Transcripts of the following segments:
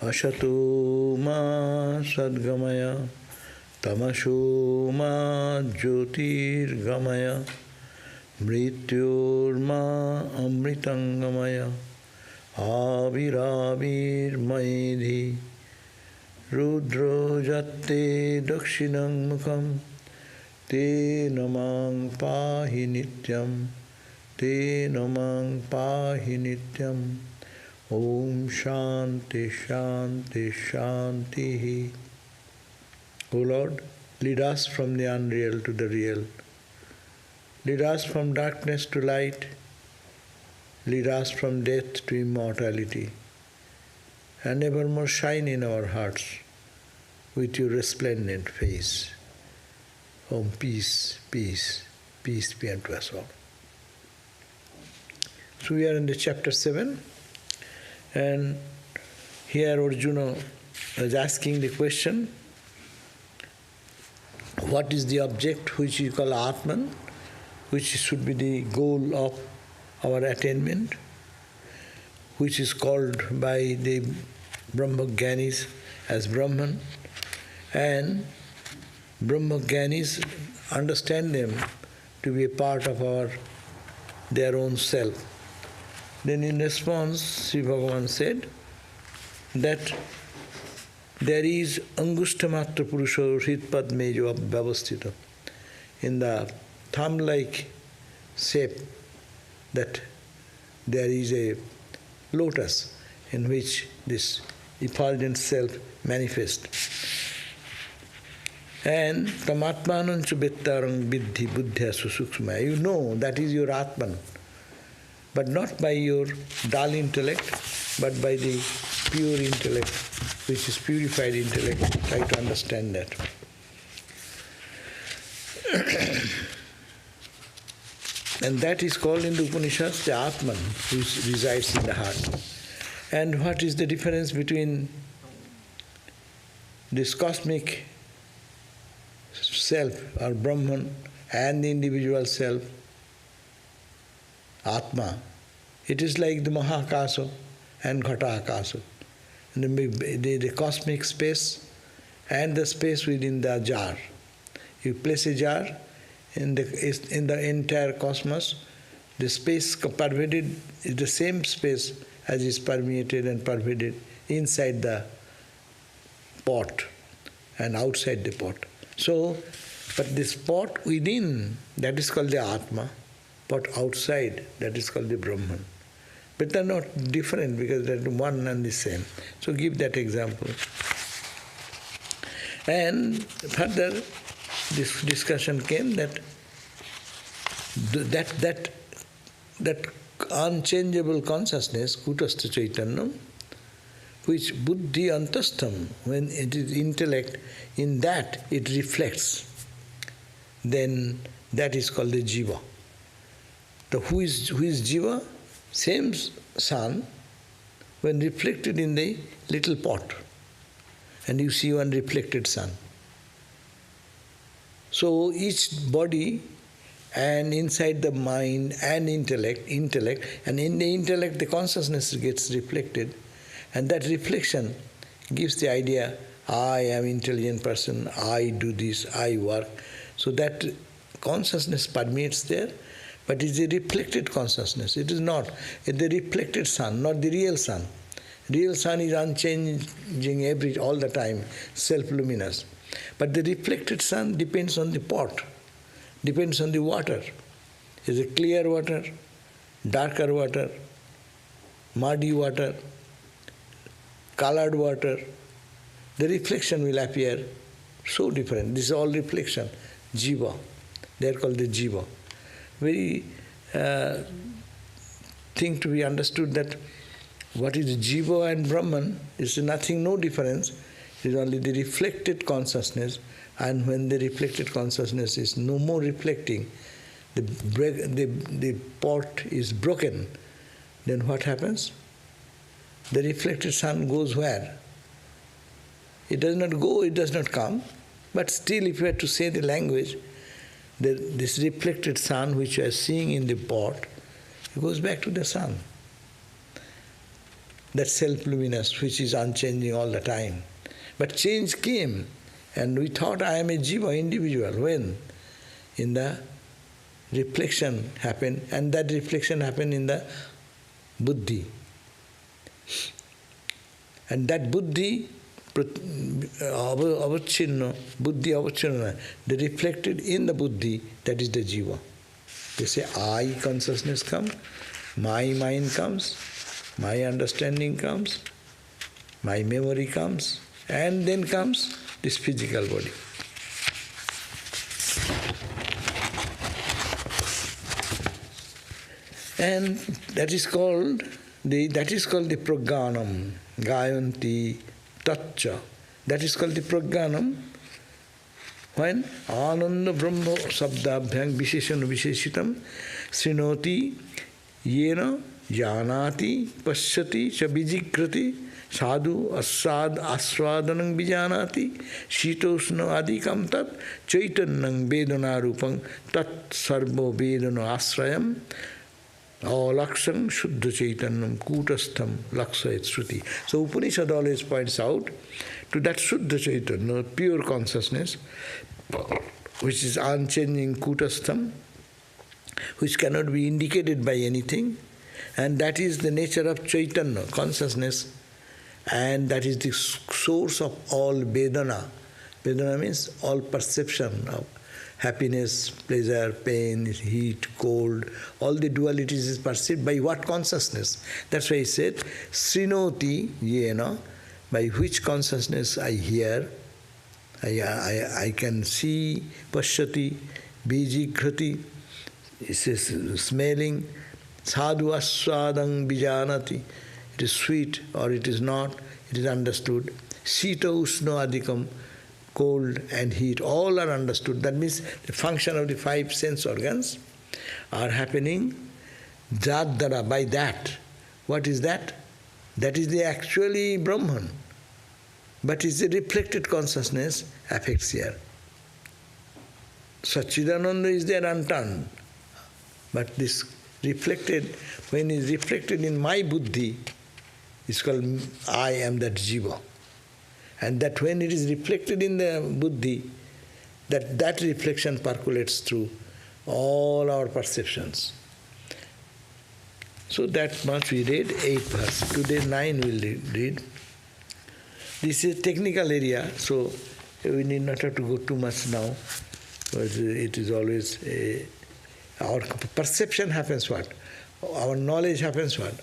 Ashato ma sadgamaya tamasho ma jyotirgamaya mrityor ma amritangamaya aviravir maedhi rudro jatte dakshinam mukham te namang pahi nityam te namang pahi nityam. Om Shanti Shanti Shanti. O Lord, lead us from the unreal to the real. Lead us from darkness to light. Lead us from death to immortality. And evermore shine in our hearts with your resplendent face. Om peace, peace, peace be unto us all. So we are in the chapter 7. And here Arjuna was asking the question, what is the object which we call Atman, which should be the goal of our attainment, which is called by the Brahmagyanis as Brahman, and Brahmagyanis understand them to be a part of their own self. Then in response, Sri Bhagavan said that there is Angustamatra Purusha Hritpad Mejo Vyavastita, in the thumb-like shape, that there is a lotus in which this effulgent self manifests. And tamatmanancha vettarang vidhi buddhya susukshmaya. You know that is your Atman, but not by your dull intellect, but by the pure intellect, which is purified intellect. Try to understand that. And that is called in the Upanishads the Atman, which resides in the heart. And what is the difference between this cosmic self, or Brahman, and the individual self? Atma. It is like the Mahakasa and Ghatakasa, the cosmic space and the space within the jar. You place a jar in the entire cosmos, the space pervaded is the same space as is permeated and pervaded inside the pot and outside the pot. So, but this pot within, that is called the Atma. But outside, that is called the Brahman. But they are not different because they are one and the same. So give that example. And further, this discussion came that unchangeable consciousness, Kutastha Chaitanyam, which buddhi antastham, when it is intellect, in that it reflects, then that is called the jiva. Who is jiva? Same sun, when reflected in the little pot, and you see one reflected sun. So each body, and inside the mind and intellect, and in the intellect the consciousness gets reflected, and that reflection gives the idea, I am intelligent person, I do this, I work. So that consciousness permeates there. But it is a reflected consciousness. It is not. It's the reflected sun, not the real sun. Real sun is unchanging all the time, self-luminous. But the reflected sun depends on the pot, depends on the water. Is it clear water, darker water, muddy water, colored water? The reflection will appear so different. This is all reflection. Jiva. They are called the jiva. Very thing to be understood that what is Jiva and Brahman is nothing, no difference. It is only the reflected consciousness, and when the reflected consciousness is no more reflecting, the pot is broken, then what happens? The reflected sun goes where? It does not go, it does not come, but still if you had to say the language, this reflected sun which you are seeing in the pot, it goes back to the sun. that self-luminous which is unchanging all the time. But change came, and we thought I am a jiva, individual. When? In the reflection happened, and that reflection happened in the buddhi. And that buddhi, avachinno, buddhi avachinna, they reflected in the buddhi, that is the jiva. They say, I consciousness comes, my mind comes, my understanding comes, my memory comes, and then comes this physical body. And that is called the prajnanam, gayanti tacha. That is called the prajnanam. When ananda brahma sabdabhyang visheshana visheshitam srinoti yena janati pashyati cha vijikrati sadhu asad aswadanam vijanati shitosna adikam tat chaitannam vedana rupam tat sarvo vedana asrayam laksham shuddha chaitannam kutastham laksayat shruti. So Upanishad always points out to that shuddha chaitanya, pure consciousness, which is unchanging kutastham, which cannot be indicated by anything, and that is the nature of chaitanya, consciousness, and that is the source of all Vedana. Vedana means all perception of happiness, pleasure, pain, heat, cold, all the dualities is perceived by what consciousness? That's why he said, Srinoti yena, by which consciousness I hear, I can see, pashyati, bijikrati, it says smelling, sadhu aswadang bijanati, it is sweet or it is not, it is understood. Sita usno adikam, cold and heat, all are understood. That means the function of the five sense organs are happening jadara, by that. What is that? That is the actually Brahman. But it's the reflected consciousness affects here. Satchidananda is there unturned. But this reflected, when it is reflected in my buddhi, it's called I am that jiva. And that when it is reflected in the buddhi, that reflection percolates through all our perceptions. So that much we read, 8 verse. Today 9 we'll read. This is a technical area, so we need not have to go too much now. But it is always, our perception happens what? Our knowledge happens what?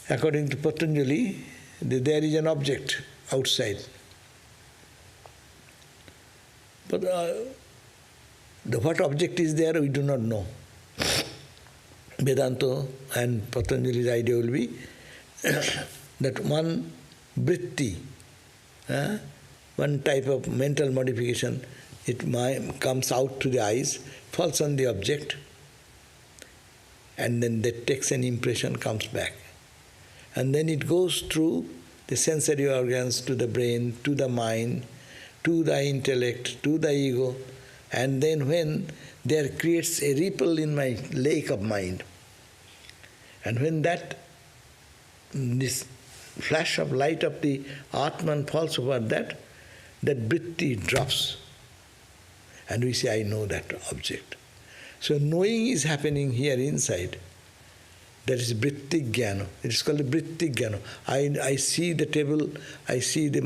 According to Patanjali, there is an object outside. But what object is there, we do not know. Vedanta and Patanjali's idea will be that one vritti, one type of mental modification, it comes out to the eyes, falls on the object, and then that takes an impression, comes back. And then it goes through the sensory organs to the brain, to the mind, to the intellect, to the ego, and then when there creates a ripple in my lake of mind, and when this flash of light of the Atman falls over that vritti drops, and we say, I know that object. So knowing is happening here inside. That is vritti jnana. It is called vritti jnana. I see the table, I see the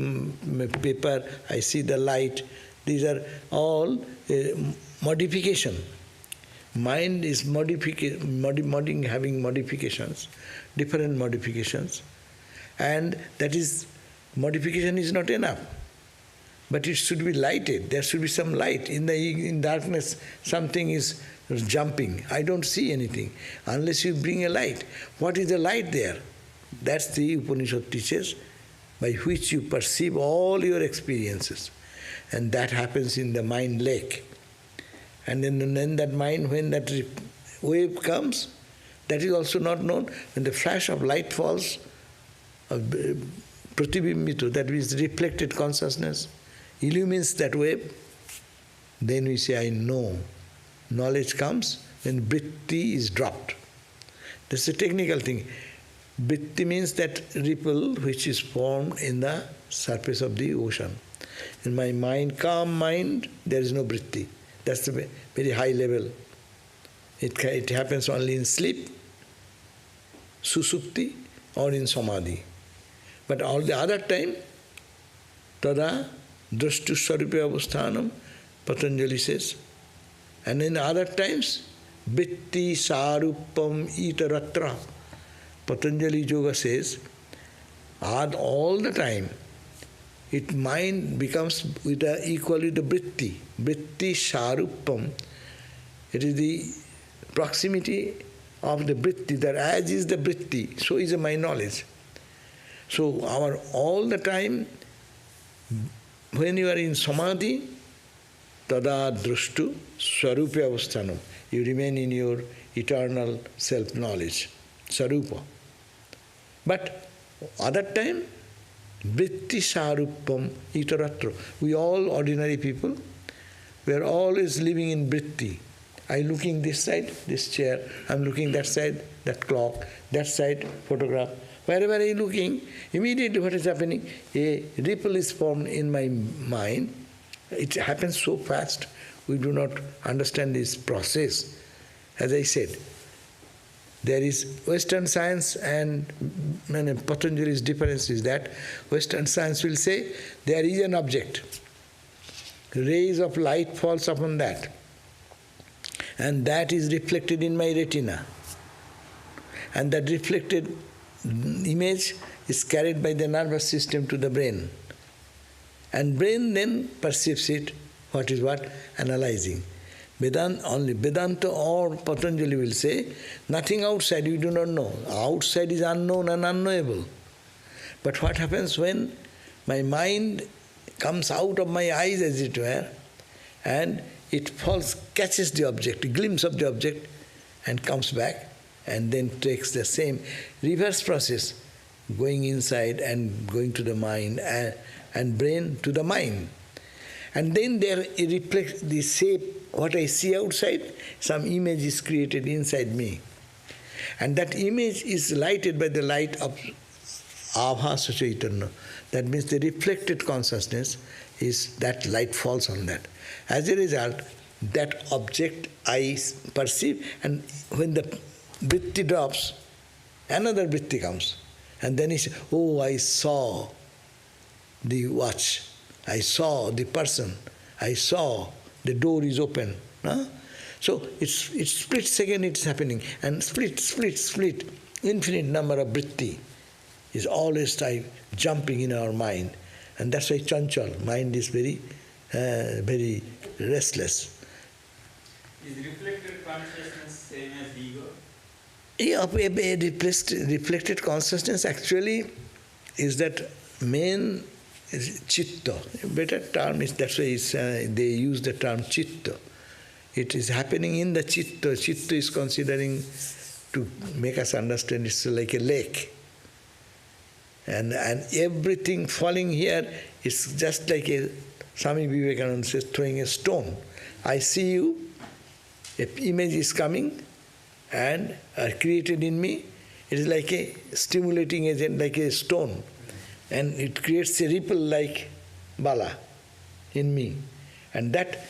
paper, I see the light. These are all modification. Mind is having modifications, different modifications. And that is, modification is not enough. But it should be lighted. There should be some light. In darkness, something is jumping. I don't see anything unless you bring a light. What is the light there? That's the Upanishad teaches, by which you perceive all your experiences. And that happens in the mind lake. And then that mind, when that wave comes, that is also not known. When the flash of light falls, pratibimbitu, that is reflected consciousness, illumines that wave, then we say, I know. Knowledge comes when vritti is dropped. That's a technical thing. Vritti means that ripple which is formed in the surface of the ocean. In my mind, calm mind, there is no vritti. That's the very high level. It happens only in sleep, susupti, or in samadhi. But all the other time, tada drashtu sarupya avasthanam, Patanjali says. And in other times, vritti sarupam itaratra. Patanjali Yoga says, all the time, mind becomes with equally the vritti. Vritti sarupam. It is the proximity of the vritti, that as is the vritti, so is my knowledge. So all the time, when you are in samadhi, tada drashtu swarupya avasthanam. You remain in your eternal self-knowledge, sarupa. But other time, vritti sarupam itaratra. We all ordinary people, we are always living in vritti. I am looking this side, this chair, I am looking that side, that clock, that side, photograph. Wherever I am looking, immediately what is happening? A ripple is formed in my mind. It happens so fast, we do not understand this process. As I said, there is Western science and Patanjali's difference is that Western science will say there is an object. Rays of light falls upon that. And that is reflected in my retina. And that reflected image is carried by the nervous system to the brain. And brain then perceives it, what is what? Analyzing. Vedanta or Patanjali will say, nothing outside you do not know. Outside is unknown and unknowable. But what happens when my mind comes out of my eyes, as it were, and it falls, catches the object, a glimpse of the object, and comes back, and then takes the same reverse process, going inside and going to the mind, and brain to the mind. And then there it reflects the shape, what I see outside, some image is created inside me. And that image is lighted by the light of Abhasa Chaitanya. That means the reflected consciousness is, that light falls on that. As a result, that object I perceive, and when the vritti drops, another vritti comes. And then he says, oh, I saw the watch, I saw the person, I saw the door is open. Huh? So it's split second it's happening, and split, infinite number of vritti is always jumping in our mind. And that's why chanchal, mind is very restless. Is reflected consciousness same as ego? Yeah, reflected consciousness actually is that main chitta. A better term is, that's why they use the term chitta. It is happening in the chitta. Chitta is considering, to make us understand, it's like a lake. And everything falling here is just like a, Swami Vivekananda says, throwing a stone. I see you, an image is coming and created in me. It is like a stimulating agent, like a stone. And it creates a ripple like bala in me. And that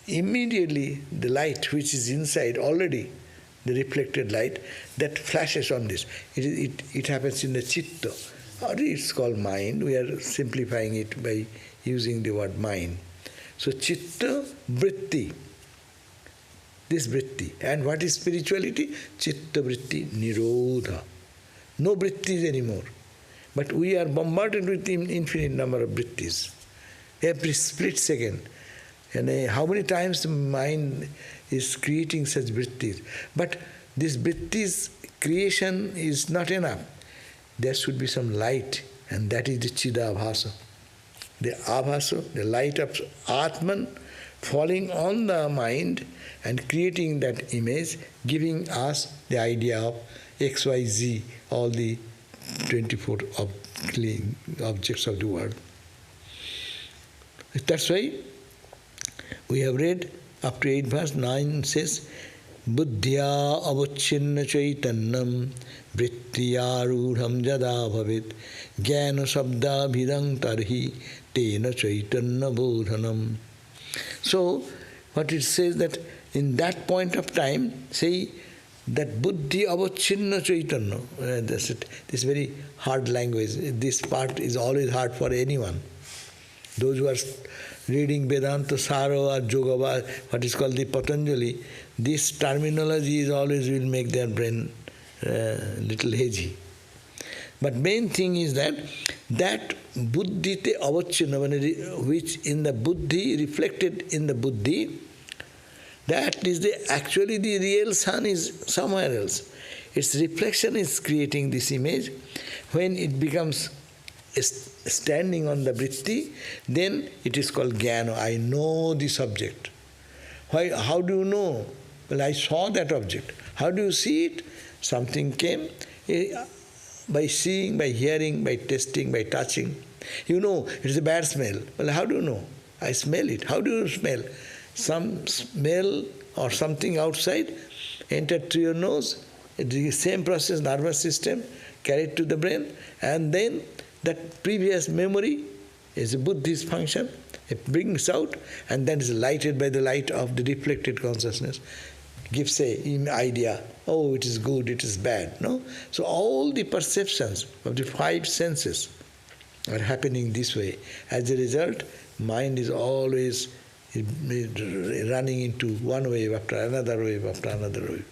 immediately the light which is inside already, the reflected light, that flashes on this. It happens in the chitta. Or it's called mind. We are simplifying it by using the word mind. So chitta vritti. This vritti. And what is spirituality? Chitta vritti nirodha. No vrittis anymore. But we are bombarded with infinite number of vrittis. Every split second. And how many times the mind is creating such vrittis. But this vrittis creation is not enough. There should be some light, and that is the Chidabhasa. The Abhasa, the light of Atman, falling on the mind and creating that image, giving us the idea of XYZ, all the 24 objects of the world. That's why we have read up to 8 verse 9 says, buddhya avachinna chaitannam vrittiyarudham jada bhavit jnana sabda bhidang tarhi tena chaitanya bodhanam. So, what it says that in that point of time, say that buddhi avachinna chaitanya, this is very hard language. This part is always hard for anyone. Those who are reading Vedanta Sara or Yogava, what is called the Patanjali, this terminology is always will make their brain little hazy. But main thing is that buddhite avachinna, which in the buddhi, reflected in the buddhi, that is actually the real sun is somewhere else. Its reflection is creating this image. When it becomes standing on the vritti, then it is called jnana. I know the subject. Why? How do you know? Well, I saw that object. How do you see it? Something came by seeing, by hearing, by tasting, by touching. You know it is a bad smell. Well, how do you know? I smell it. How do you smell? Some smell or something outside entered through your nose. It is the same process, nervous system, carried to the brain, and then that previous memory is a Buddhist function. It brings out, and then is lighted by the light of the reflected consciousness. Gives an idea, oh, it is good, it is bad. No? So all the perceptions of the five senses are happening this way. As a result, mind is always running into one wave after another wave after another wave.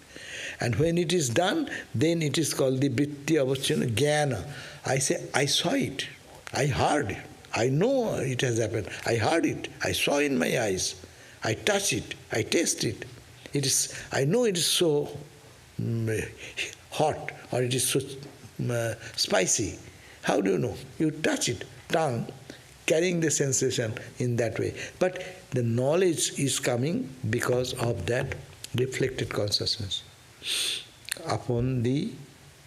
And when it is done, then it is called the vritti avachinna jnana. I say, I saw it, I heard it, I know it has happened, I heard it, I saw in my eyes, I touch it, I taste it. I know it is so hot or it is so spicy. How do you know? You touch it, tongue, carrying the sensation in that way. But the knowledge is coming because of that reflected consciousness upon the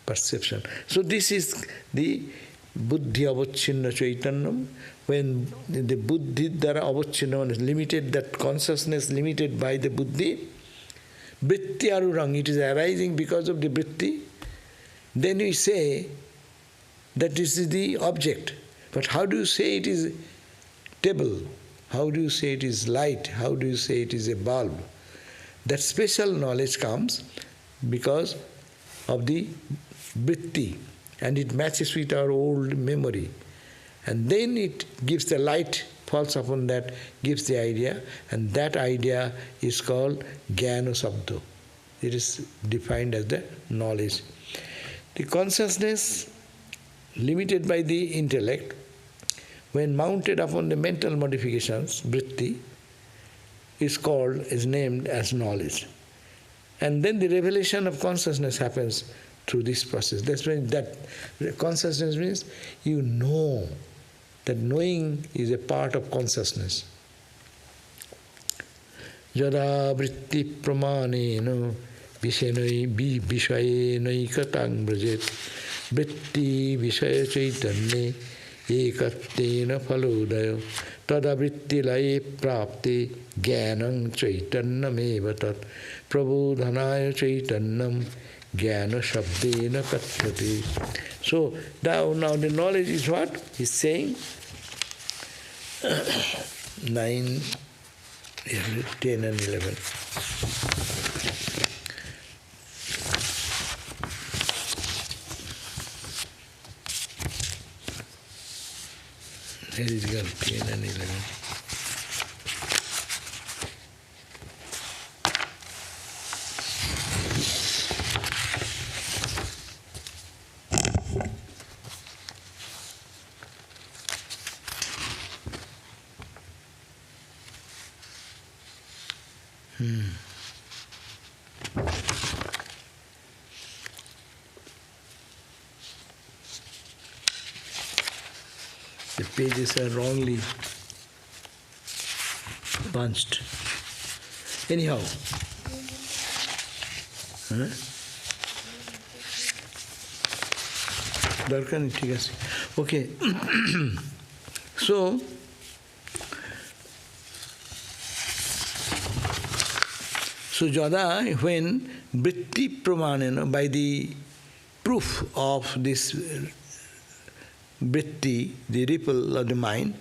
perception. So this is the buddhi avachinna chaitanyam. When the buddhi dara avachinna is limited, that consciousness limited by the buddhi, vritti arurang, it is arising because of the vritti, then we say that this is the object. But how do you say it is table? How do you say it is light? How do you say it is a bulb? That special knowledge comes because of the vritti, and it matches with our old memory. And then it gives the light, falls upon that, gives the idea, and that idea is called jnana sabdo. It is defined as the knowledge. The consciousness, limited by the intellect, when mounted upon the mental modifications, vritti, is named as knowledge. And then the revelation of consciousness happens through this process. That's when that consciousness means you know. That knowing is a part of consciousness. Yada vritti pramanena vishayenai katang brajet vritti vishaya chaitanye ekattena phalodayo tada vritti laye prapte jnanam chaitanyameva tat prabodhanaya chaitanyam jnana shabdena katyate. So now the knowledge is what? He's saying 9, 10 and 11. There is 10 and 11. The pages are wrongly bunched. Anyhow, দরকার নেই, ঠিক আছে, okay. So Jada, when vritti pramanena, by the proof of this vritti, the ripple of the mind,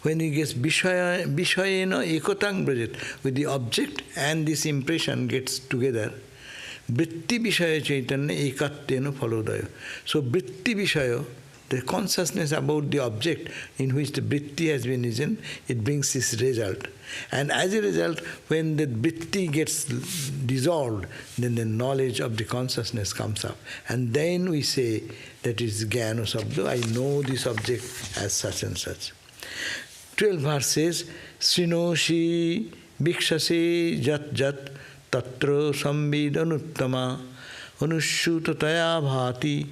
when he gets vishayena ekotang brajet, with the object and this impression gets together, vritti vishaya chaitanya ekatyena phalodaya. So vritti vishaya, the consciousness about the object in which the vritti has been risen, it brings this result. And as a result, when the vritti gets dissolved, then the knowledge of the consciousness comes up. And then we say that is jnana sabda, I know this object as such and such. 12th verse says, Srinoshi bhikshase jat jat tatra samvidanuttama anushutataya bhati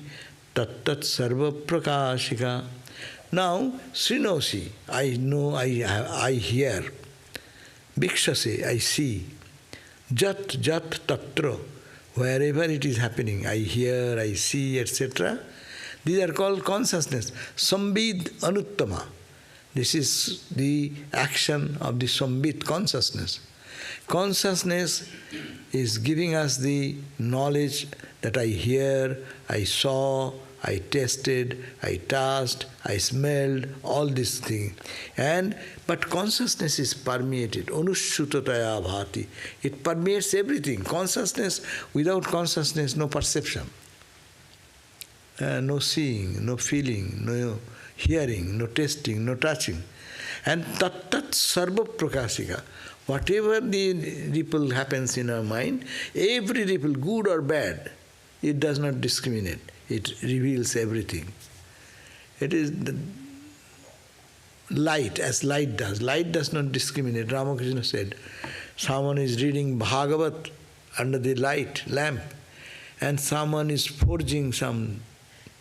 tat tat sarva prakashika. Now, Srinoshi, I know, I hear. Bhikshase, I see. Jat jat tatra, wherever it is happening, I hear, I see, etc. These are called consciousness. Sambid anuttama. This is the action of the sambit consciousness. Consciousness is giving us the knowledge that I hear, I saw, I tasted, I touched, I smelled, all these things. But consciousness is permeated. Anushutataya bhati. It permeates everything. Consciousness, without consciousness, no perception. No seeing, no feeling, no hearing, no tasting, no touching. And tat tat sarva prakashika. Whatever the ripple happens in our mind, every ripple, good or bad, it does not discriminate. It reveals everything. It is the light, as light does. Light does not discriminate. Ramakrishna said, someone is reading Bhagavat under the light lamp, and someone is forging some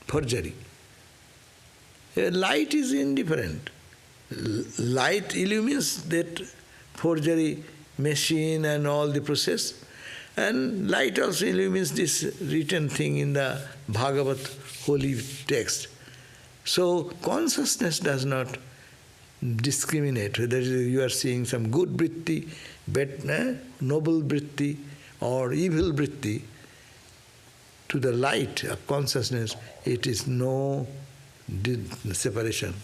forgery. Light is indifferent. Light illumines that forgery machine and all the process. And light also illumines this written thing in the Bhagavat holy text. So consciousness does not discriminate whether you are seeing some good vritti, noble vritti, or evil vritti. To the light of consciousness, it is no separation.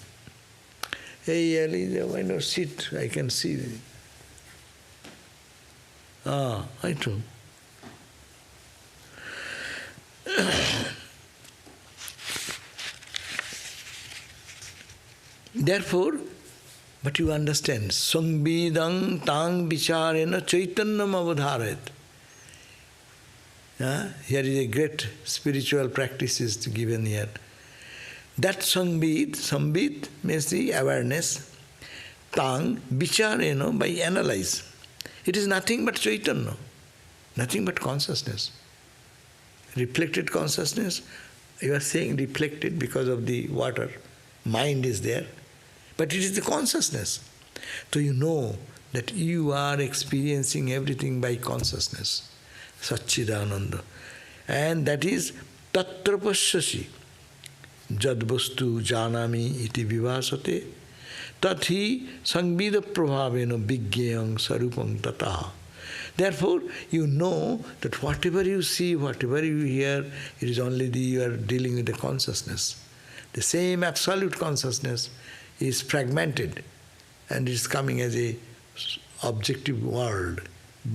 Hey, Elisa, why not sit? I can see. I too. Therefore, but you understand, Sambidang tang vicharena chaitanyam avadharet. Here is a great spiritual practice is given here. That sambit means the awareness, tang, vicharena, by analyze. It is nothing but chaitanya, nothing but consciousness. Reflected consciousness, you are saying reflected because of the water, mind is there, but it is the consciousness. So you know that you are experiencing everything by consciousness, Satchidananda. And that is tatra pasyashi. Jadvastu janami iti vivasate tathi sangbida prabhavena vigyayam sarupam tataha. Therefore, you know that whatever you see, whatever you hear, it is only you are dealing with the consciousness. The same absolute consciousness is fragmented and is coming as a objective world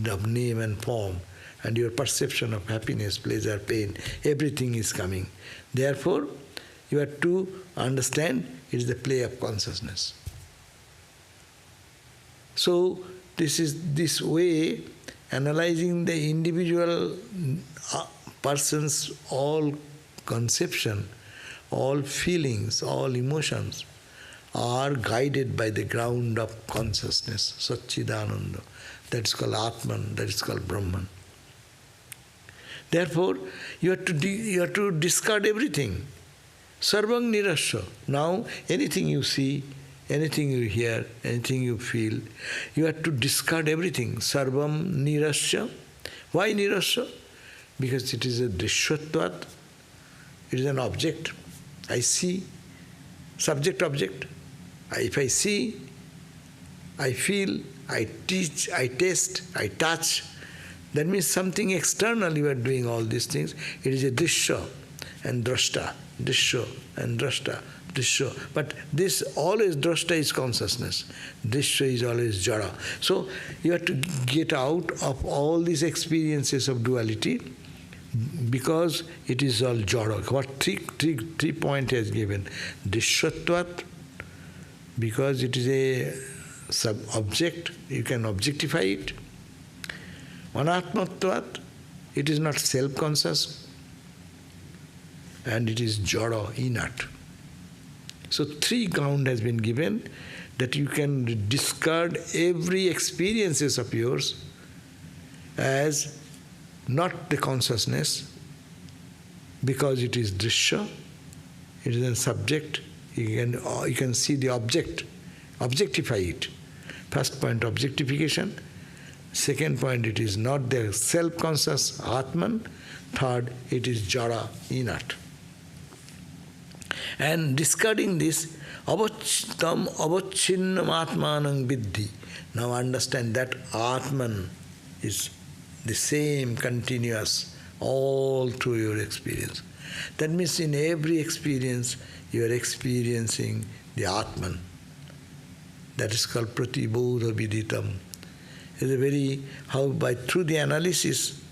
of name and form, and your perception of happiness, pleasure, pain, everything is coming. Therefore, you have to understand it is the play of consciousness. So, this way, analyzing the individual person's all conception, all feelings, all emotions are guided by the ground of consciousness, Satchidananda. That is called Atman, that is called Brahman. Therefore, you have to discard everything. Sarvang nirasya. Now, anything you see, anything you hear, anything you feel, you have to discard everything. Sarvam nirasya. Why nirasya? Because it is a drishyatvat. It is an object. I see. Subject-object. If I see, I feel, I teach, I taste, I touch, That means something external you are doing all these things. It is a drishya and drashta, drishya and drashta, drishya. But this always drashta is consciousness. Drishya is always jara. So you have to get out of all these experiences of duality because it is all jara. What three point has given? Drishyatvat, because it is a sub-object, you can objectify it. Anatmatvat, it is not self-conscious, and it is jara, inert. So three ground has been given that you can discard every experiences of yours as not the consciousness, because it is drishya, it is a subject, you can see the object, objectify it. First point, objectification. Second point, it is not the self-conscious Atman. Third, it is jara, inert. And discarding this, avachtam avachinnam atmanang viddhi. Now understand that Atman is the same, continuous, all through your experience. That means in every experience, you are experiencing the Atman. That is called pratibodha viditam. It's a very, through the analysis,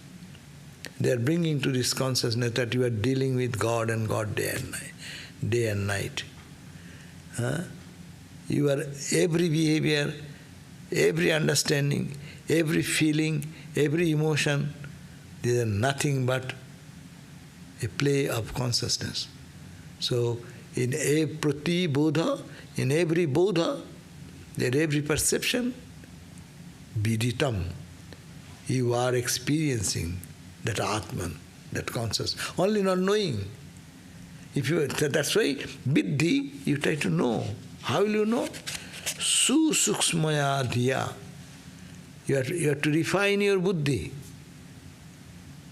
they are bringing to this consciousness that you are dealing with God and God day and night. You are, every behavior, every understanding, every feeling, every emotion, these are nothing but a play of consciousness. So, in a pratibodha, in every bodha, in every perception, viditam, you are experiencing that Atman, that conscious, only not knowing. That's why viddhi, you try to know. How will you know? Susuksmaya dhiya. You have to refine your buddhi.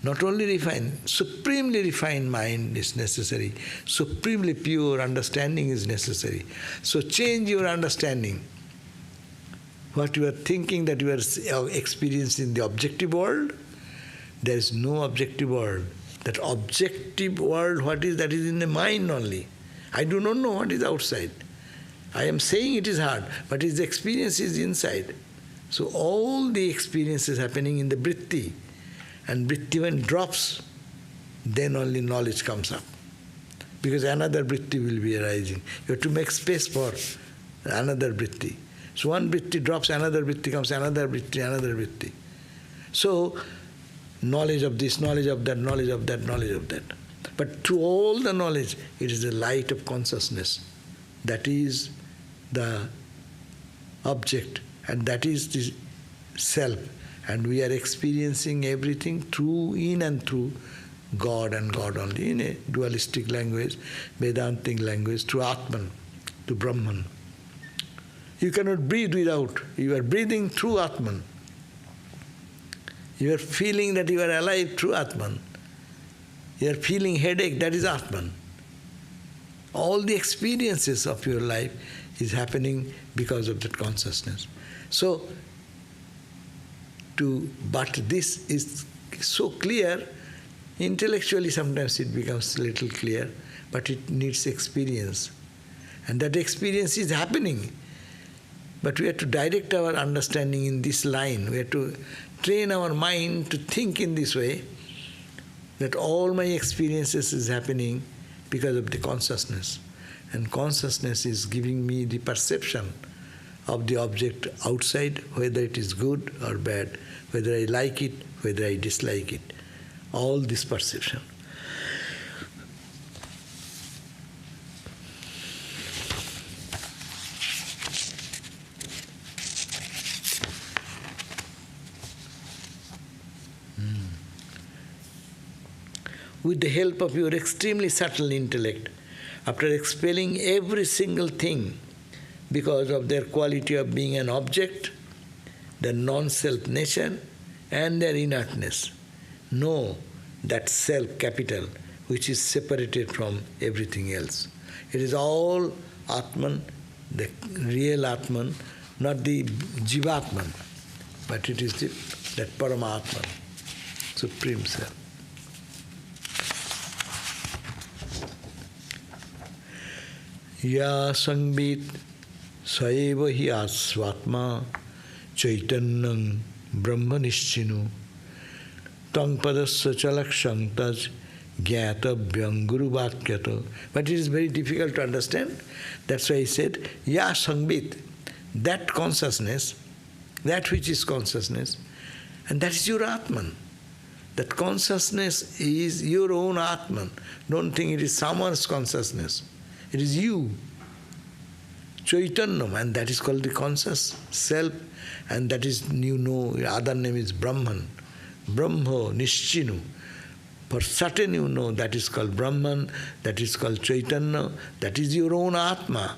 Not only refine, supremely refined mind is necessary. Supremely pure understanding is necessary. So change your understanding. What you are thinking that you are experiencing the objective world, there is no objective world. That objective world, what is, that is in the mind only. I do not know what is outside. I am saying it is hard, but his experience is inside. So all the experience is happening in the vritti. And vritti when drops, then only knowledge comes up. Because another vritti will be arising. You have to make space for another vritti. So one vritti drops, another vritti comes, another vritti, another vritti. So knowledge of this, knowledge of that, knowledge of that, knowledge of that. But through all the knowledge, it is the light of consciousness. That is the object, and that is the self. And we are experiencing everything through, in and through God and God only, in a dualistic language, Vedantic language, through Atman, to Brahman. You cannot breathe without. You are breathing through Atman. You are feeling that you are alive through Atman. You are feeling headache, that is Atman. All the experiences of your life is happening because of that consciousness. So, but this is so clear, intellectually sometimes it becomes a little clear, but it needs experience. And that experience is happening. But we have to direct our understanding in this line. We have to train our mind to think in this way, that all my experiences is happening because of the consciousness. And consciousness is giving me the perception of the object outside, whether it is good or bad, whether I like it, whether I dislike it. All this perception. With the help of your extremely subtle intellect, after expelling every single thing because of their quality of being an object, their non-self nature, and their inertness, know that self capital which is separated from everything else. It is all Atman, the real Atman, not the Jivatman, but it is that Paramatman. Supreme Self. Ya Sangbit Saeva hi Asvatma Chaitanyam Brahma Nishchinu Tang Padasya Chalakshang Taj Gyatavyam Guru Vakyata. But it is very difficult to understand. That's why he said, Ya Sangbit, that consciousness, that which is consciousness, and that is your Atman. That consciousness is your own Atman. Don't think it is someone's consciousness. It is you. Chaitanyam, and that is called the conscious self, and that is, you know, your other name is Brahman. Brahma, Nishchinu. For certain you know that is called Brahman, that is called Chaitanya, that is your own Atma.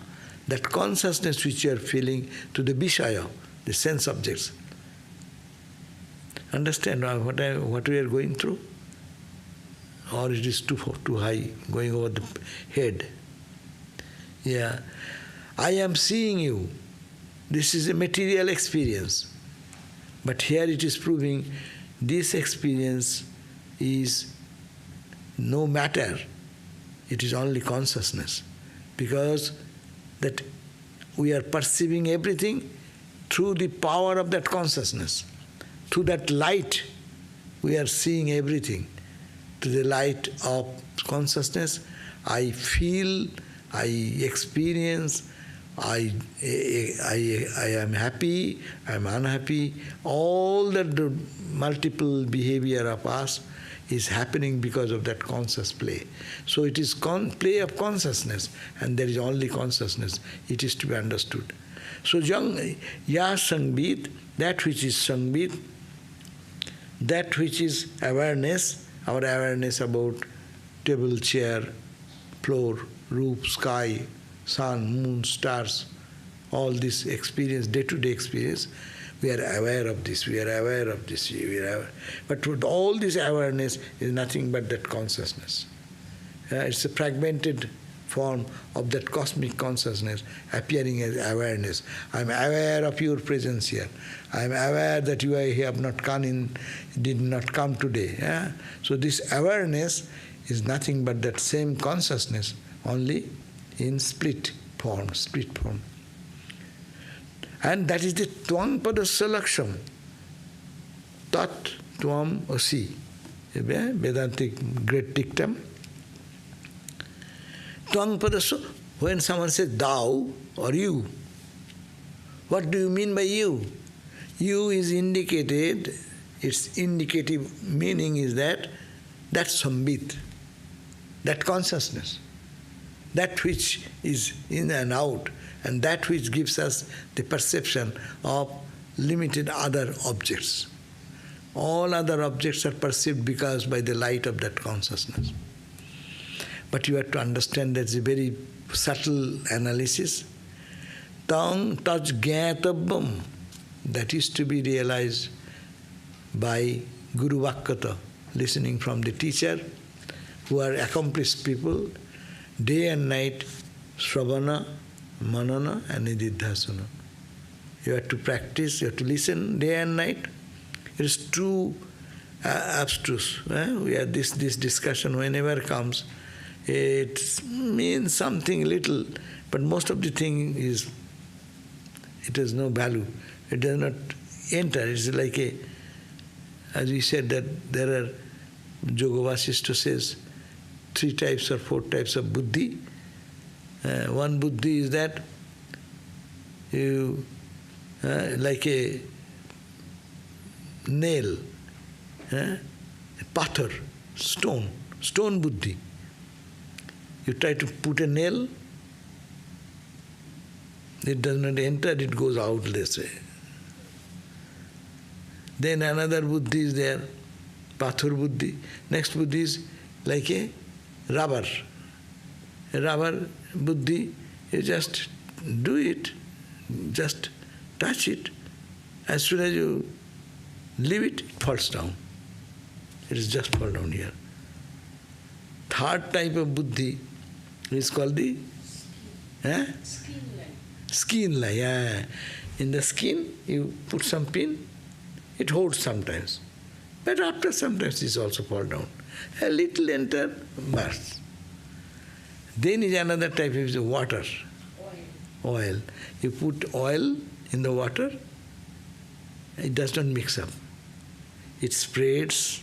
That consciousness which you are feeling to the Vishaya, the sense objects. Understand what we are going through? Or it is too high, going over the head. Yeah. I am seeing you. This is a material experience. But here it is proving this experience is no matter. It is only consciousness. Because that we are perceiving everything through the power of that consciousness. Through that light, we are seeing everything. To the light of consciousness, I feel, I experience, I am happy, I am unhappy. All that the multiple behavior of us is happening because of that conscious play. So it is play of consciousness, and there is only consciousness. It is to be understood. So Ya Sangbit, that which is Sangbit, that which is awareness, our awareness about table, chair, floor, roof, sky, sun, moon, stars, all this experience, day-to-day experience, we are aware of this, we are aware of this, we are aware. But with all this awareness is nothing but that consciousness. It's a fragmented form of that cosmic consciousness appearing as awareness. I am aware of your presence here. I am aware that you have not come in, did not come today. Yeah? So this awareness is nothing but that same consciousness, only in split form. And that is the Tvam Padasya Laksham. Tat Tvam Asi. Vedantic great dictum. Tvam Padasya, when someone says thou or you, what do you mean by you? You is indicated, its indicative meaning is that Sambit, that consciousness, that which is in and out, and that which gives us the perception of limited other objects. All other objects are perceived because by the light of that consciousness. But you have to understand that's a very subtle analysis. Tang taj gyatavam, that is to be realized by Guru Vakkata, listening from the teacher, who are accomplished people, day and night, Sravana, Manana and Nididhasana. You have to practice, you have to listen day and night. It is too abstruse. We have this discussion whenever comes. It means something little, but most of the thing is, it has no value. It does not enter. It's like as we said that there are, Yoga Vasishta says, 3 types or 4 types of buddhi. One buddhi is that you, like a nail, a pathar, stone buddhi. You try to put a nail, it does not enter, it goes out this way. Then another buddhi is there, pathar buddhi. Next buddhi is like a rubber. A rubber buddhi, you just do it, just touch it. As soon as you leave it, it falls down. It is just fall down here. Third type of buddhi is called the skin line. Yeah. In the skin, you put some pin, it holds sometimes. But after sometimes it also fall down. A little enter, burst. Then is another type of water. Oil. You put oil in the water, it does not mix up. It spreads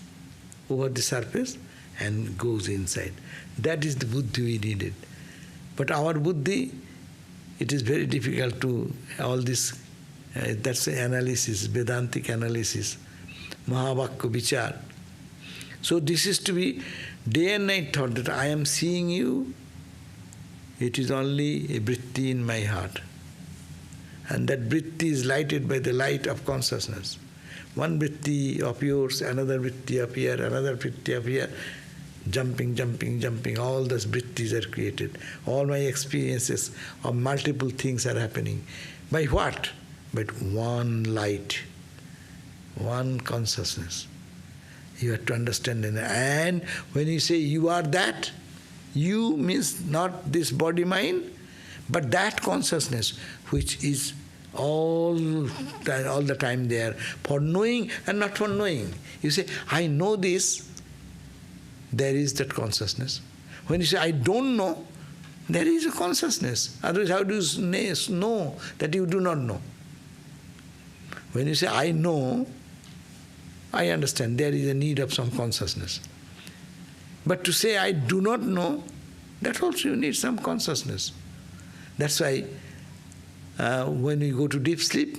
over the surface and goes inside. That is the buddhi we needed. But our buddhi, it is very difficult to, all this, that's the analysis, Vedantic analysis, Mahavakya Vichar. So this is to be day and night thought that I am seeing you, it is only a vritti in my heart. And that vritti is lighted by the light of consciousness. One vritti of yours, another vritti up here, another vritti up here, jumping, all those vrittis are created. All my experiences of multiple things are happening. By what? By one light, one consciousness. You have to understand that. And when you say you are that, you means not this body mind, but that consciousness which is all the time there for knowing and not for knowing. You say, I know this, there is that consciousness. When you say, I don't know, there is a consciousness. Otherwise, how do you know that you do not know? When you say, I know, I understand there is a need of some consciousness. But to say, I do not know, that also you need some consciousness. That's why when we go to deep sleep,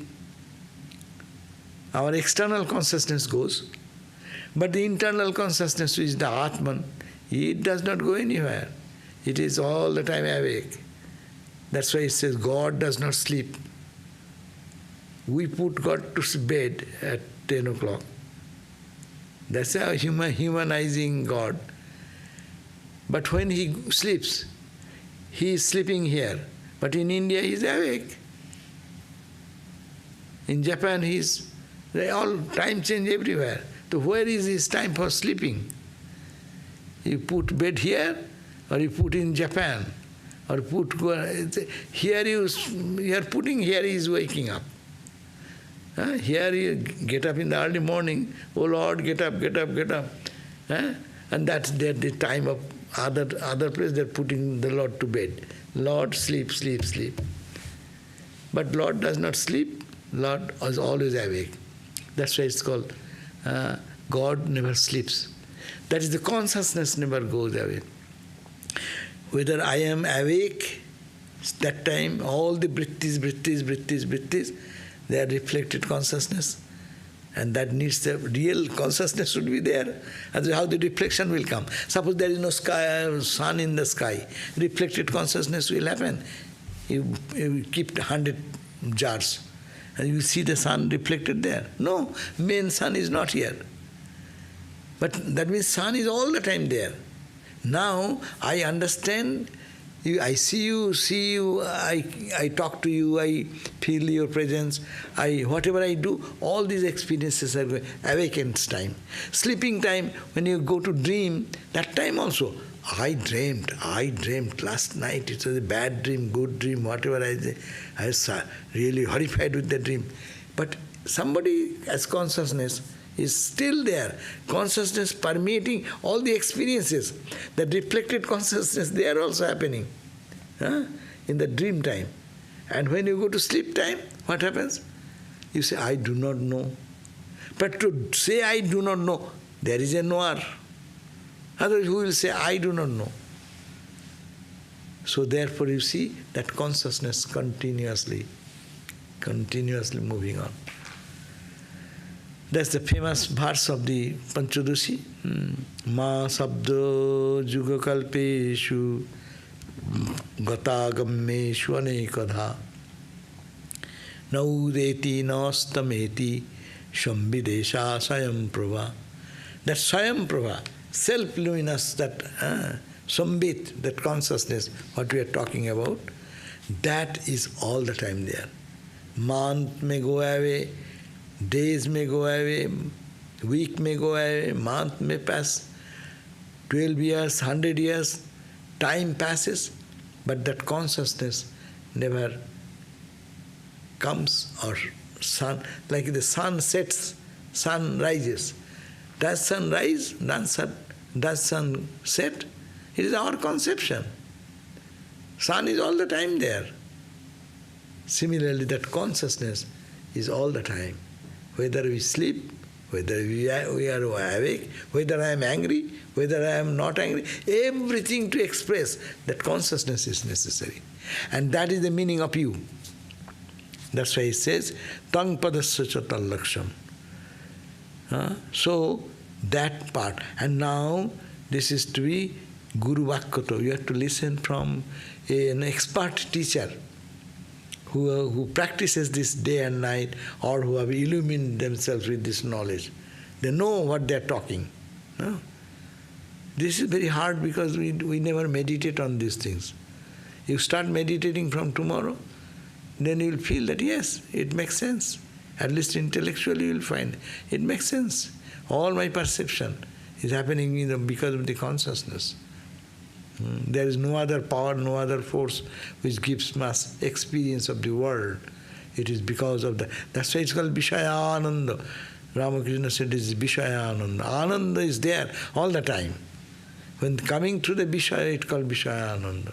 our external consciousness goes, but the internal consciousness, which is the Atman, it does not go anywhere. It is all the time awake. That's why it says God does not sleep. We put God to bed at 10 o'clock. That's how humanizing God. But when he sleeps, he is sleeping here. But in India, he is awake. In Japan, they all time change everywhere. So where is his time for sleeping? You put bed here, or you put in Japan, or put here. You are putting here. He is waking up. Here you get up in the early morning. Oh Lord, get up. And that's the time of other place. They're putting the Lord to bed. Lord, sleep. But Lord does not sleep. Lord is always awake. That's why it's called God never sleeps. That is, the consciousness never goes away. Whether I am awake, that time all the vrittis, they are reflected consciousness. And that needs the real consciousness should be there. Otherwise, how the reflection will come? Suppose there is no sun in the sky, reflected consciousness will happen. You keep 100 jars, and you see the sun reflected there. No, main sun is not here. But that means sun is all the time there. Now I understand you, I see you, I talk to you, I feel your presence, whatever I do, all these experiences are awakens time. Sleeping time, when you go to dream, that time also, I dreamt last night, it was a bad dream, good dream, whatever I was really horrified with the dream. But somebody as consciousness is still there. Consciousness permeating all the experiences. That reflected consciousness, they are also happening in the dream time. And when you go to sleep time, what happens? You say, I do not know. But to say I do not know, there is a knower. Otherwise, who will say, I do not know? So therefore you see that consciousness continuously moving on. That's the famous verse of the Panchadoshi. Ma sabdo jugakalpeshu gatagammeshu anekadha naudeti nastameti shambhidesha sayam prabha. That sayam prabha, self-luminous, that sambhit, that consciousness, what we are talking about, that is all the time there. Month may go away, days may go away, week may go away, month may pass, 12 years, 100 years, time passes, but that consciousness never comes, or sun, like the sun sets, sun rises, Does sun rise? Does sun set? It is our conception. Sun is all the time there. Similarly, that consciousness is all the time. Whether we sleep, whether we are awake, whether I am angry, whether I am not angry, everything to express that consciousness is necessary. And that is the meaning of you. That's why he says, Tang padasya tal laksham. So, that part. And now, this is to be Guru Vakkato. You have to listen from an expert teacher who practices this day and night, or who have illumined themselves with this knowledge. They know what they are talking. No? This is very hard because we never meditate on these things. You start meditating from tomorrow, then you will feel that yes, it makes sense. At least intellectually you will find it makes sense. All my perception is happening because of the consciousness. There is no other power, no other force which gives us experience of the world. It is because of that. That's why it's called Vishayananda. Ramakrishna said it is Vishayananda. Ananda is there all the time. When coming through the Vishaya, it's called Vishayananda.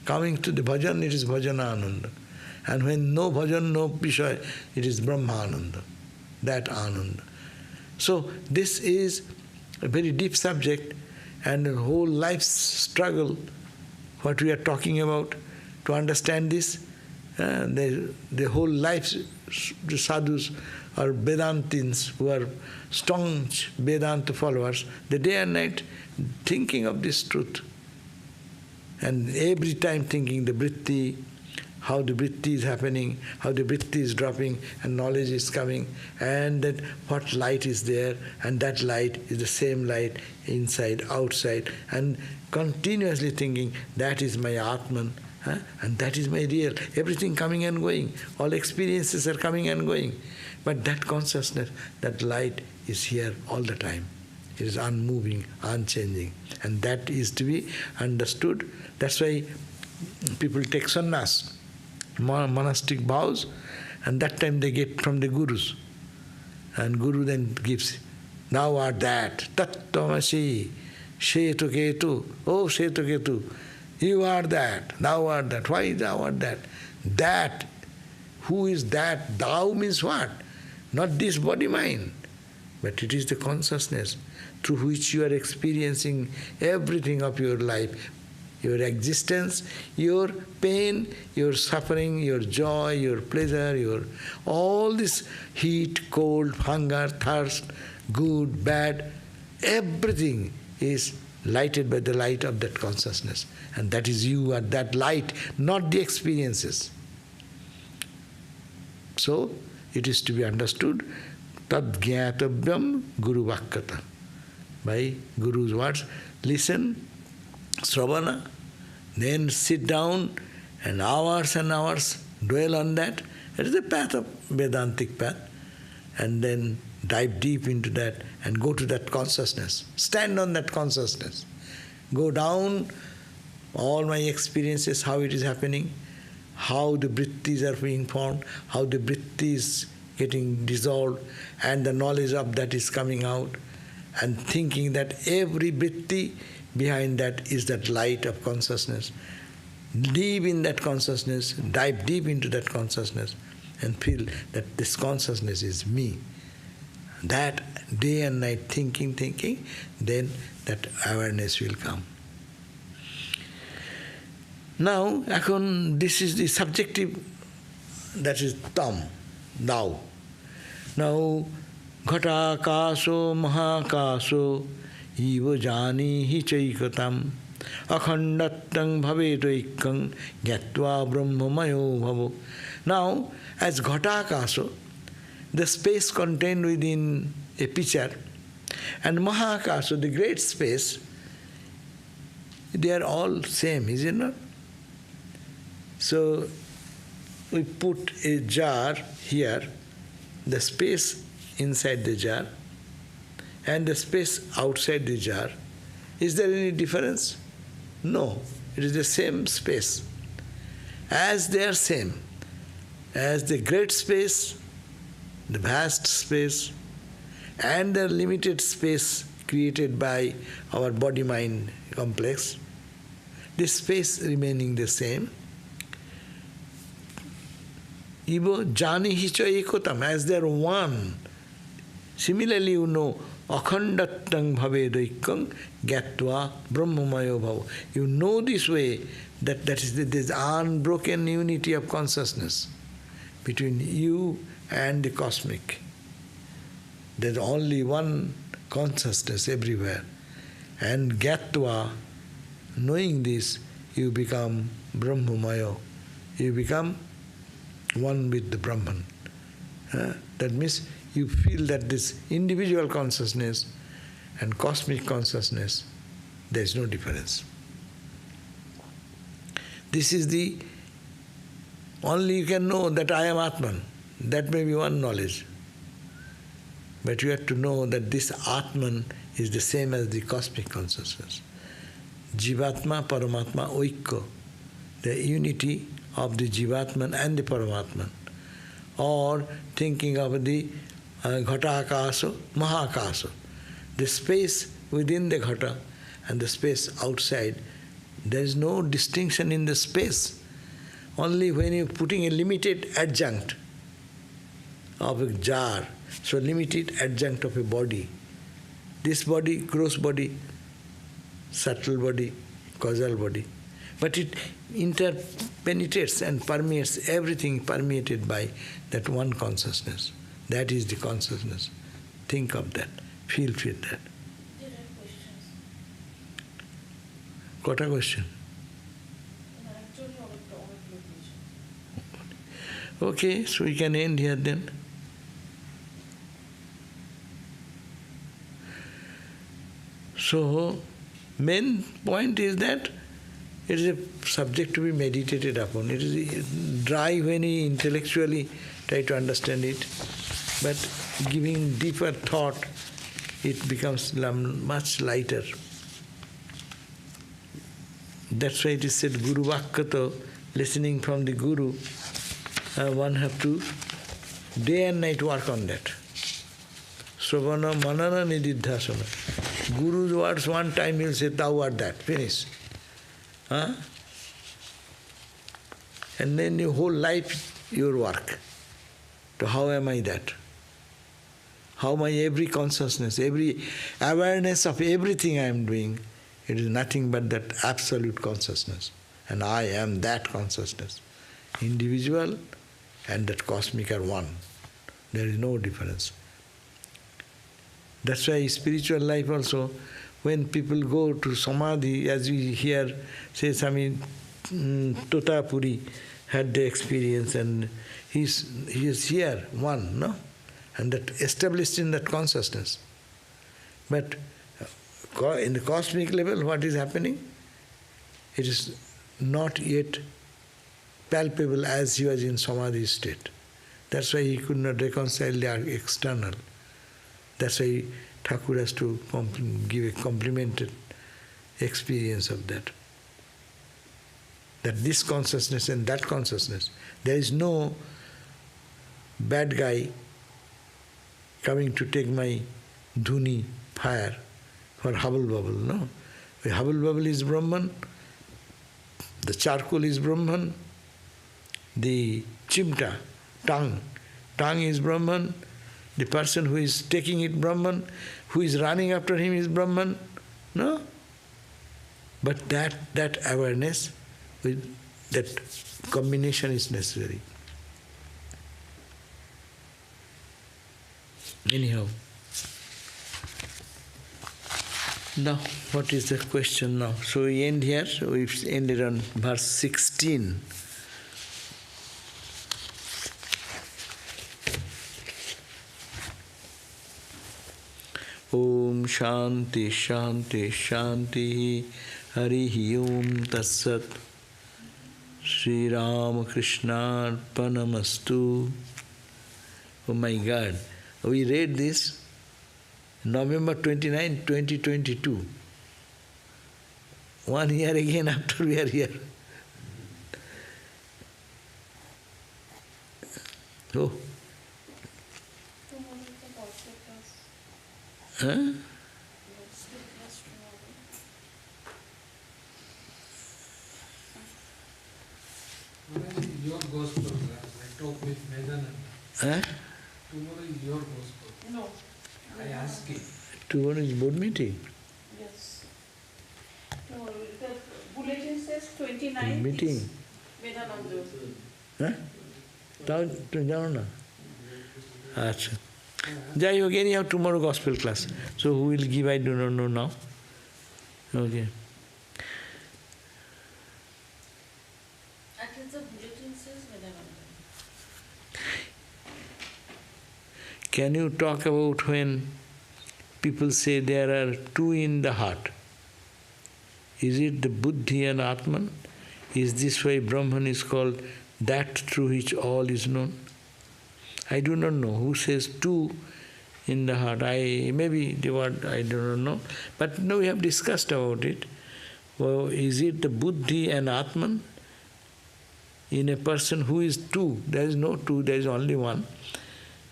Coming to the bhajan, it is Bhajanananda. And when no bhajan, no Vishaya, it is Brahmananda. That Ananda. So this is a very deep subject, and the whole life's struggle, what we are talking about, to understand this, the whole life, the sadhus or Vedantins who are staunch Vedanta followers, the day and night thinking of this truth. And every time thinking the vritti, how the vritti is happening, how the vritti is dropping, and knowledge is coming, and that what light is there, and that light is the same light inside, outside, and continuously thinking, that is my Atman, and that is my real. Everything coming and going, all experiences are coming and going. But that consciousness, that light is here all the time. It is unmoving, unchanging, and that is to be understood. That's why people take sannyas, monastic vows, and that time they get from the gurus. And guru then gives, now art that, tat tamasi, shetu ketu, oh shetu ketu, you are that, thou art that. Why thou art that? That, who is that? Thou means what? Not this body mind, but it is the consciousness through which you are experiencing everything of your life. Your existence, your pain, your suffering, your joy, your pleasure, your all this heat, cold, hunger, thirst, good, bad, everything is lighted by the light of that consciousness. And that is you are that light, not the experiences. So, it is to be understood, tad jnatavyam guru vakkata. By Guru's words, listen, Sravana, then sit down and hours dwell on that. It is the path of Vedantic path. And then dive deep into that and go to that consciousness. Stand on that consciousness. Go down all my experiences, how it is happening, how the vrittis are being formed, how the vritti is getting dissolved, and the knowledge of that is coming out, and thinking that every vritti behind that is that light of consciousness. Live in that consciousness, dive deep into that consciousness, and feel that this consciousness is me. That day and night thinking, then that awareness will come. Now, this is the subjective, that is tam, thou. Now, ghata kaso mahakaso iva jani hi chaikatam akhandatang bhavedoikang gyatva brahmamayo bhavo. Now, as ghata-akaso, the space contained within a pitcher, and mahakaso, the great space, they are all same, is it not? So, we put a jar here, the space inside the jar, and the space outside the jar. Is there any difference? No, it is the same space. As they are same, as the great space, the vast space, and the limited space created by our body-mind complex, this space remaining the same. Ivo jani hicho ekotam, as they are one. Similarly, you know, akhandatang bhavedaikam gyatva brahmamayo bhava. You know this way, that is this unbroken unity of consciousness between you and the cosmic. There's only one consciousness everywhere. And gyatva, knowing this, you become brahmamaya. You become one with the Brahman. That means you feel that this individual consciousness and cosmic consciousness, there is no difference. This is the only you can know that I am Atman. That may be one knowledge. But you have to know that this Atman is the same as the cosmic consciousness. Jivatma, Paramatma, Oikko, the unity of the Jivatman and the Paramatman. Or thinking of the Ghata Akasa, Mahakasa, the space within the Ghata and the space outside. There is no distinction in the space. Only when you are putting a limited adjunct of a jar, so limited adjunct of a body. This body, gross body, subtle body, causal body. But it interpenetrates and permeates everything, permeated by that one consciousness. That is the consciousness. Think of that. Feel that. There are questions. What a question? Okay, so we can end here then. So, main point is that it is a subject to be meditated upon. It is dry when we intellectually try to understand it, but giving deeper thought, it becomes much lighter. That's why it is said, Guru Vakkato, listening from the Guru, one have to day and night work on that. Sravana Manana Nididhasana. Guru's words, one time he'll say, thou art that, finish. Huh? And then your whole life, your work. So how am I that? How am I every consciousness, every awareness of everything I am doing, it is nothing but that absolute consciousness. And I am that consciousness. Individual and that cosmic are one. There is no difference. That's why spiritual life also, when people go to Samadhi, as we hear, say Swami Totapuri had the experience, and he is here, one, no? And that established in that consciousness. But in the cosmic level, what is happening? It is not yet palpable as he was in Samadhi state. That's why he could not reconcile the external. That's why Thakur has to give a complimented experience of that. That this consciousness and that consciousness, there is no bad guy coming to take my dhuni, fire, for hubble bubble, no. The hubble bubble is Brahman, the charcoal is Brahman, the chimta, tongue is Brahman, the person who is taking it Brahman, who is running after him is Brahman, no? But that awareness, with that combination is necessary. Anyhow, now what is the question now? So we end here, so we've ended on verse 16. Om Shanti Shanti Shanti Harihi Om Tatsat Sri Ramakrishna Arpanamastu. Oh my God, we read this November 29, 2022. 1 year again after we are here. Oh. Huh? Let's do class tomorrow. Your gospel class. I talk with Vedanta. Huh? Tomorrow is your gospel. No. I ask it. Tomorrow is board meeting. Yes. Tomorrow. The bulletin says 29th Meeting. is Vedanta. হ্যাঁ তাও তুমি জানো না আচ্ছা যাই হোক anyhow tomorrow gospel class so who will give I do not know now okay At least the bulletin says Vedanta. Can you talk about when people say there are two in the heart? Is it the Buddhi and Atman? Is this why Brahman is called that through which all is known? I do not know who says two in the heart. Maybe the word I do not know. But no, we have discussed about it. Well, is it the Buddhi and Atman? In a person who is two, there is no two, there is only one.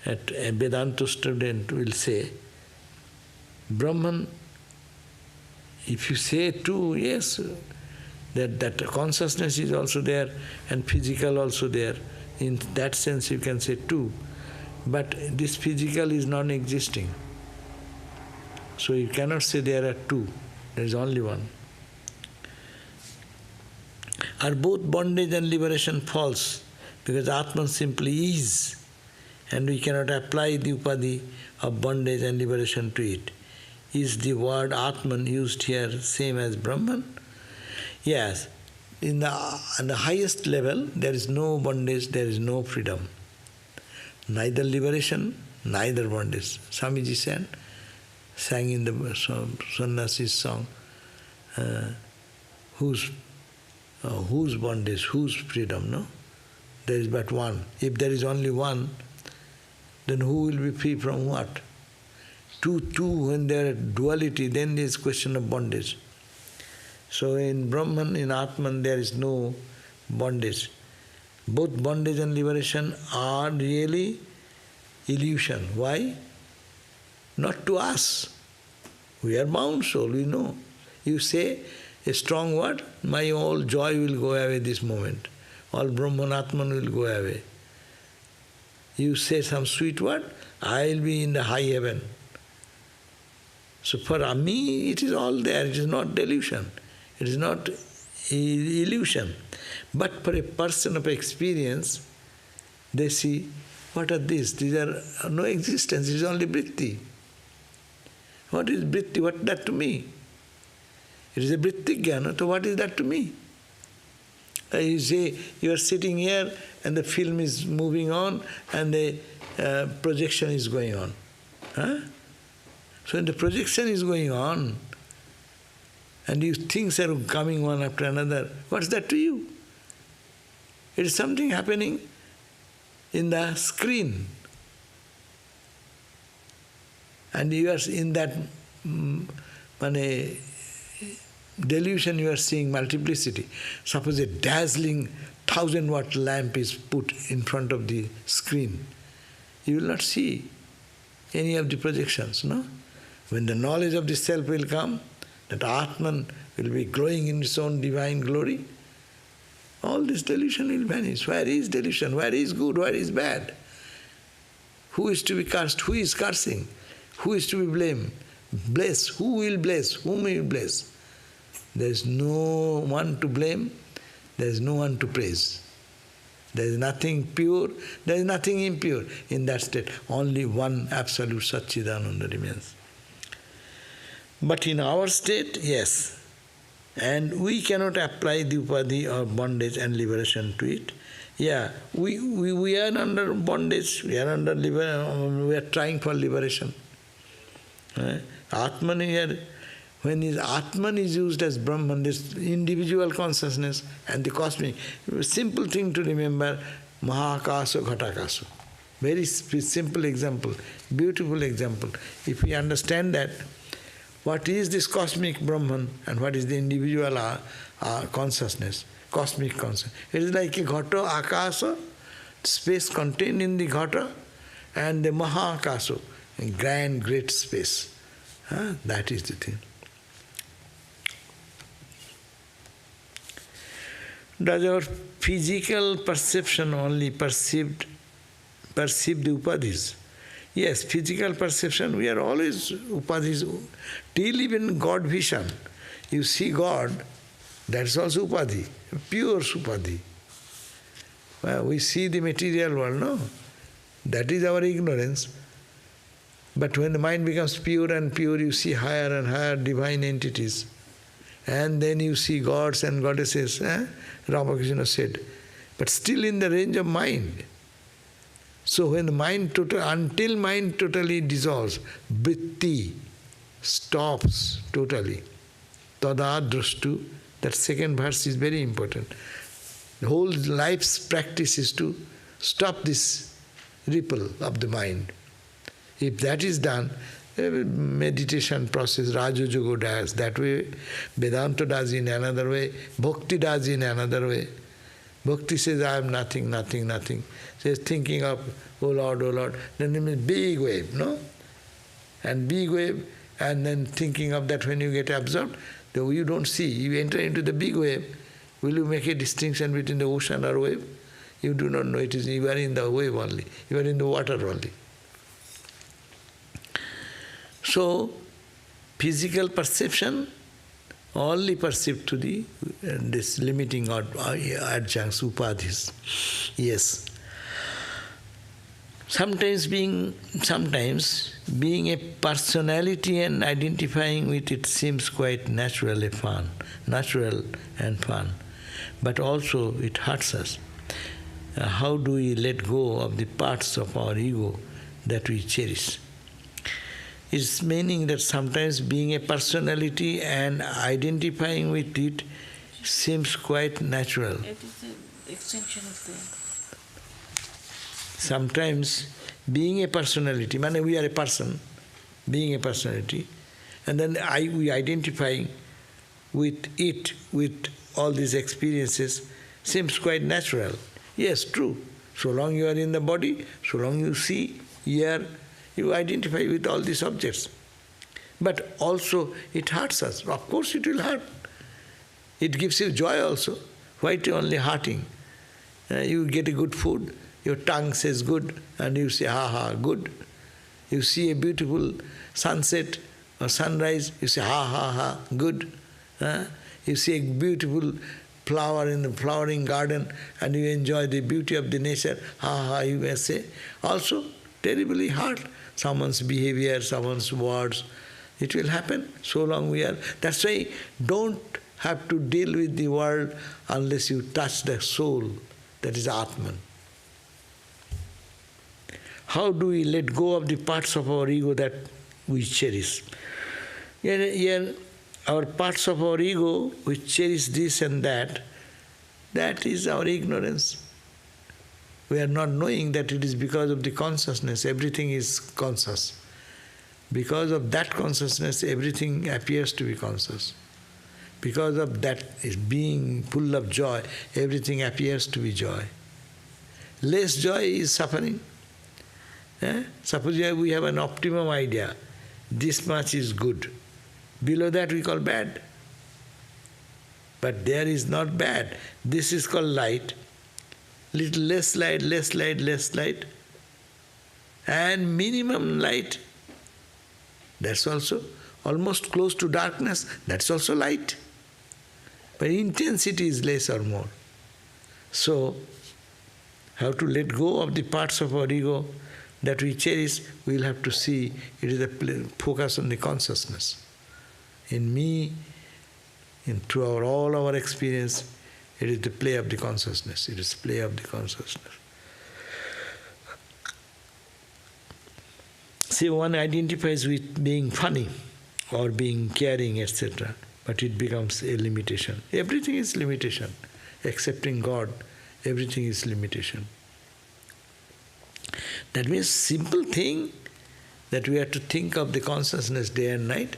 A Vedanta student will say, Brahman, if you say two, yes, that consciousness is also there and physical also there. In that sense you can say two. But this physical is non-existing. So you cannot say there are two. There is only one. Are both bondage and liberation false? Because Atman simply is. And we cannot apply the upadhi of bondage and liberation to it. Is the word Atman used here same as Brahman? Yes. On the highest level, there is no bondage, there is no freedom. Neither liberation, neither bondage. Swamiji sang in the Sannyasi's song, whose bondage, whose freedom, no? There is but one. If there is only one, then who will be free from what? Two, when there is duality, then there is question of bondage. So in Brahman, in Atman, there is no bondage. Both bondage and liberation are really illusion. Why? Not to us. We are bound soul, we know. You say a strong word, my all joy will go away this moment. All Brahman, Atman will go away. You say some sweet word, I will be in the high heaven. So for me, it is all there, it is not delusion. It is not illusion. But for a person of experience, they see, what are these? These are no existence, it is only vritti. What is vritti? What is that to me? It is a vritti jnana, so what is that to me? You say, you are sitting here and the film is moving on and the projection is going on. Huh? So when the projection is going on, and things are coming one after another, what's that to you? It is something happening in the screen. And you are in that delusion, you are seeing multiplicity. Suppose a dazzling 1,000-watt lamp is put in front of the screen. You will not see any of the projections, no? When the knowledge of the self will come, that Atman will be glowing in its own divine glory, all this delusion will vanish. Where is delusion? Where is good? Where is bad? Who is to be cursed? Who is cursing? Who is to be blamed? Bless. Who will bless? Whom will bless? There is no one to blame. There is no one to praise. There is nothing pure. There is nothing impure in that state. Only one absolute Satchidananda remains. But in our state, yes. And we cannot apply the upadhi or bondage and liberation to it. Yeah, we are under bondage, we are under we are trying for liberation. Atman here, when Atman is used as Brahman, this individual consciousness and the cosmic, simple thing to remember, Mahakaso Ghatakaso. Very simple example, beautiful example. If we understand that, what is this cosmic Brahman and what is the individual consciousness, cosmic consciousness? It is like a ghata, akasa, space contained in the ghata, and the mahakaso, a grand, great space. That is the thing. Does our physical perception only perceive the upadhis? Yes, physical perception, we are always upadhis. Till even God vision, you see God, that's also upadhi, pure upadhi. Well, we see the material world, no? That is our ignorance. But when the mind becomes pure and pure, you see higher and higher divine entities. And then you see gods and goddesses, Ramakrishna said. But still in the range of mind. So when the mind until mind totally dissolves, vritti stops totally. Tada drashtu, that second verse is very important. The whole life's practice is to stop this ripple of the mind. If that is done, meditation process, Raja Yoga does that way, Vedanta does in another way, Bhakti does in another way. Bhakti says, I am nothing, nothing, nothing. Says, thinking of, oh Lord, then it means big wave, no? And big wave, and then thinking of that when you get absorbed, though you don't see, you enter into the big wave, will you make a distinction between the ocean or wave? You do not know, you are in the wave only, you are in the water only. So, physical perception only perceived to this limiting adjuncts, upadhis. Yes. Sometimes being a personality and identifying with it seems quite natural and fun. But also it hurts us. How do we let go of the parts of our ego that we cherish? It's meaning that sometimes being a personality and identifying with it seems quite natural. It is the extension of the... Sometimes being a personality, we are a person, being a personality, and then we identifying with it, with all these experiences, seems quite natural. Yes, true. So long you are in the body, so long you see, hear, you identify with all these objects. But also it hurts us. Of course it will hurt. It gives you joy also. Why only hurting? You get a good food, your tongue says good, and you say, ha ha, good. You see a beautiful sunset or sunrise, you say, ha ha ha, good. You see a beautiful flower in the flowering garden, and you enjoy the beauty of the nature, ha ha, you may say. Also, terribly hurt. Someone's behavior, someone's words, it will happen so long we are. That's why don't have to deal with the world unless you touch the soul, that is Atman. How do we let go of the parts of our ego that we cherish? Here our parts of our ego, we cherish this and that is our ignorance. We are not knowing that it is because of the consciousness, everything is conscious. Because of that consciousness, everything appears to be conscious. Because of that is being full of joy, everything appears to be joy. Less joy is suffering. Suppose we have an optimum idea, this much is good. Below that we call bad. But there is not bad. This is called light. Little less light, less light, less light. And minimum light, that's also almost close to darkness, that's also light. But intensity is less or more. So, how to let go of the parts of our ego that we cherish, we'll have to see it is a focus on the consciousness. In me, through all our experience, it is the play of the consciousness. It is play of the consciousness. See, one identifies with being funny or being caring, etc. But it becomes a limitation. Everything is limitation. Excepting God, everything is limitation. That means simple thing that we have to think of the consciousness day and night,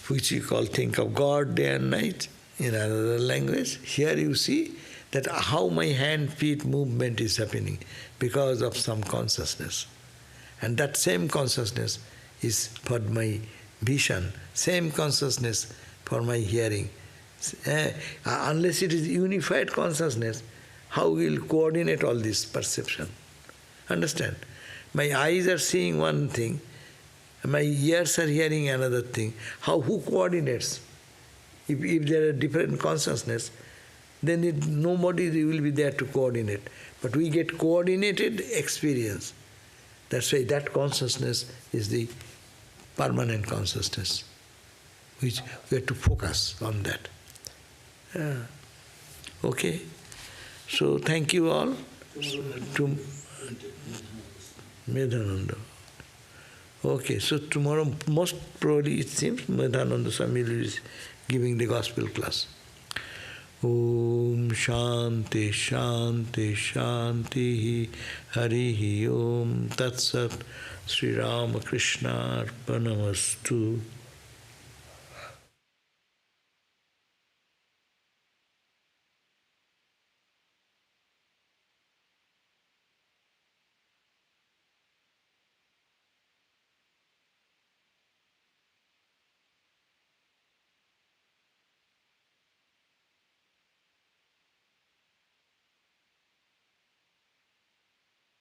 which we call think of God day and night in another language. Here you see that how my hand, feet movement is happening because of some consciousness. And that same consciousness is for my vision, same consciousness for my hearing. Unless it is unified consciousness, how will coordinate all this perception? Understand? My eyes are seeing one thing, my ears are hearing another thing. Who coordinates? If there are different consciousness, then nobody will be there to coordinate. But we get coordinated experience. That's why that consciousness is the permanent consciousness, which we have to focus on that. Okay? So thank you all to Vedanta. Okay, so tomorrow most probably it seems Vedanta Swami is giving the gospel class. Om Shanti Shanti Shanti Harihi Om Tat Sat Sri Ramakrishna Arpanamastu.